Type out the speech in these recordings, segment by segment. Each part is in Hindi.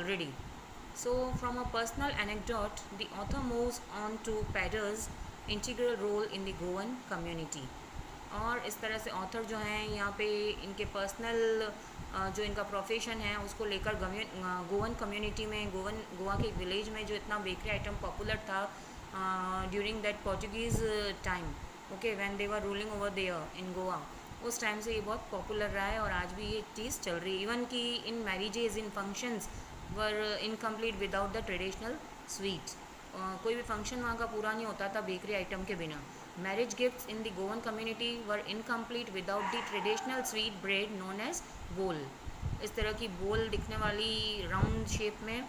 already. So, from a personal anecdote, the author moves on to Pader's integral role in the Goan community. और इस तरह से ऑथर जो हैं यहाँ पे इनके पर्सनल जो इनका प्रोफेशन है उसको लेकर गोवन कम्युनिटी में गोवा के एक विलेज में जो इतना बेकरी आइटम पॉपुलर था during that Portuguese time, okay, when they were ruling over there in Goa, उस टाइम से ये बहुत पॉपुलर रहा है और आज भी ये चीज़ चल रही है। इवन कि in marriages, in functions were incomplete without the traditional sweets. कोई भी फंक्शन वहाँ का पूरा नहीं होता था बेकरी आइटम के बिना। Marriage gifts in the Goan community were incomplete without the traditional sweet bread known as bol. इस तरह की बोल दिखने वाली, राउंड शेप में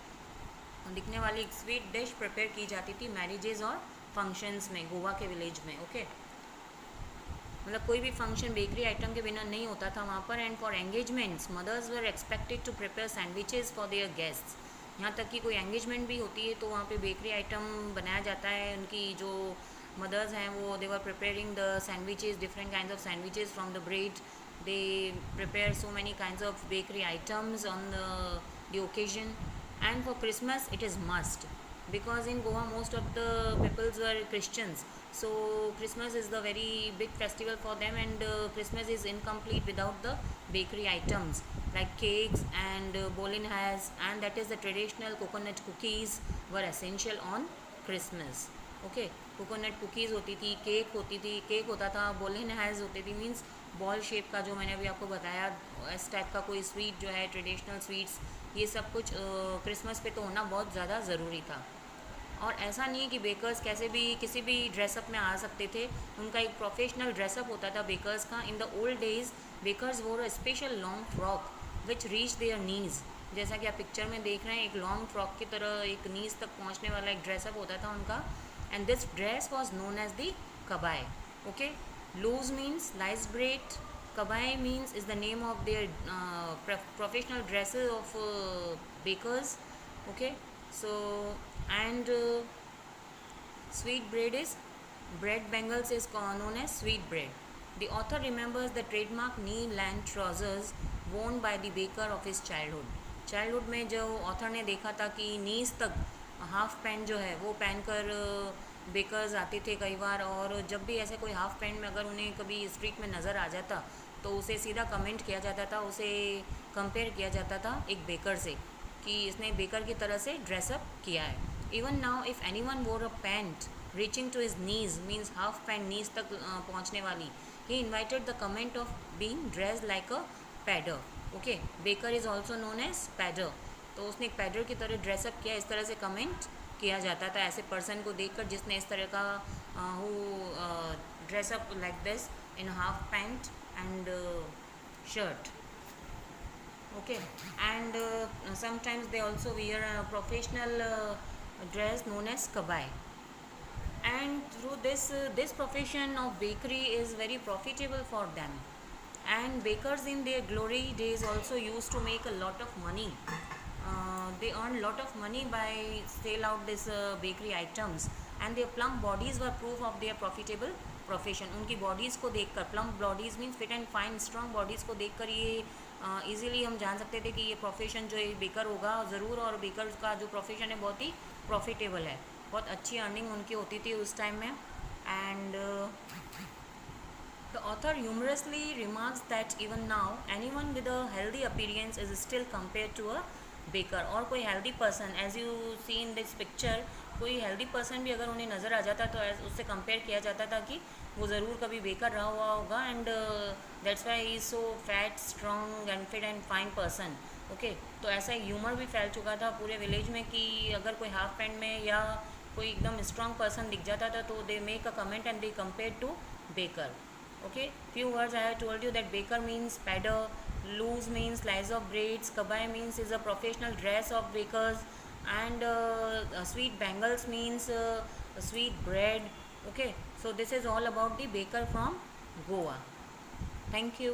दिखने वाली एक स्वीट डिश प्रिपेयर की जाती थी मैरिजेज और फंक्शंस में गोवा के विलेज में, ओके। मतलब कोई भी फंक्शन बेकरी आइटम के बिना नहीं होता था वहाँ पर। And for engagements mothers were expected to prepare sandwiches for their guests. यहाँ तक कि कोई एंगेजमेंट भी होती है तो वहाँ पे बेकरी आइटम बनाया जाता है। उनकी जो मदर्स हैं वो they were preparing the sandwiches, different kind of sandwiches from the bread. They prepare so many kinds of bakery items on the occasion. And for Christmas it is must because in Goa most of the peoples were Christians, so Christmas is the very big festival for them, and Christmas is incomplete without the bakery items like cakes and bolin has, and that is the traditional coconut cookies were essential on Christmas, okay। Coconut cookies होती थी, केक होती थी, केक होता था, बोलिन हैज़ होती थी, मीन्स बॉल शेप का, जो मैंने अभी आपको बताया इस टाइप का कोई स्वीट जो है, ट्रेडिशनल स्वीट्स, ये सब कुछ क्रिसमस पे तो होना बहुत ज़्यादा ज़रूरी था। और ऐसा नहीं है कि बेकर्स कैसे भी किसी भी ड्रेसअप में आ सकते थे, उनका एक प्रोफेशनल ड्रेसअप होता था बेकर्स का। In the old days bakers wore a special long frock which reach their knees. जैसा कि आप पिक्चर में देख रहे हैं, एक लॉन्ग फ्रॉक की तरह एक नीज़ तक पहुंचने वाला एक ड्रेसअप होता था उनका। And this dress was known as the kabai, okay. Loose means lice bread, kabai means is the name of their professional dresses of bakers, okay. So and sweet bread is bread bangles is known as sweet bread. The author remembers the trademark knee-length trousers worn by the baker of his childhood में जो ऑथर ने देखा था कि नीज तक हाफ पैंट जो है वो पहनकर बेकर्स आते थे कई बार, और जब भी ऐसे कोई हाफ पैंट में अगर उन्हें कभी स्ट्रीट में नज़र आ जाता तो उसे सीधा कमेंट किया जाता था, उसे कंपेयर किया जाता था एक बेकर से कि इसने बेकर की तरह से ड्रेसअप किया है। Even now if any one wore a pant reaching to his knees, means half pant knees तक पहुँचने वाली, he invited the comment of being dress like a poder, okay. Baker is also known as poder, तो उसने एक पैडर की तरह ड्रेसअप किया, इस तरह से कमेंट किया जाता था ऐसे पर्सन को देखकर जिसने इस तरह का dress up like this in half pant and shirt, okay। And sometimes they also wear a professional dress known as kabai. And through this profession of bakery is very profitable for them, and bakers in their glory days also used to make a lot of money. They earned lot of money by sell out this bakery items, and their plump bodies were proof of their profitable profession. उनकी बॉडीज़ को देखकर, plump bodies means fit and fine strong bodies को देखकर ये इजीली हम जान सकते थे कि ये प्रोफेशन जो है बेकर होगा ज़रूर, और बेकर का जो प्रोफेशन है बहुत ही प्रॉफिटेबल है, बहुत अच्छी अर्निंग उनकी होती थी उस टाइम में। And the author humorously remarks that even now anyone with a healthy appearance is still compare to a baker. और कोई healthy person, as you see in this picture, कोई हेल्दी पर्सन भी अगर उन्हें नज़र आ जाता तो उससे कंपेयर किया जाता था कि वो ज़रूर कभी बेकर रहा हुआ होगा, and that's why he is so fat, strong and fit and fine person, okay. तो ऐसा ह्यूमर भी फैल चुका था पूरे विलेज में कि अगर कोई हाफ पैंट में या कोई एकदम स्ट्रॉन्ग पर्सन दिख जाता था तो they make a comment and they compare to baker, okay. Few words I have told you that baker means pader, loose means slice of braids, kabai means is a professional dress of bakers, and sweet bangles means sweet bread, okay। So this is all about the baker from Goa. Thank you.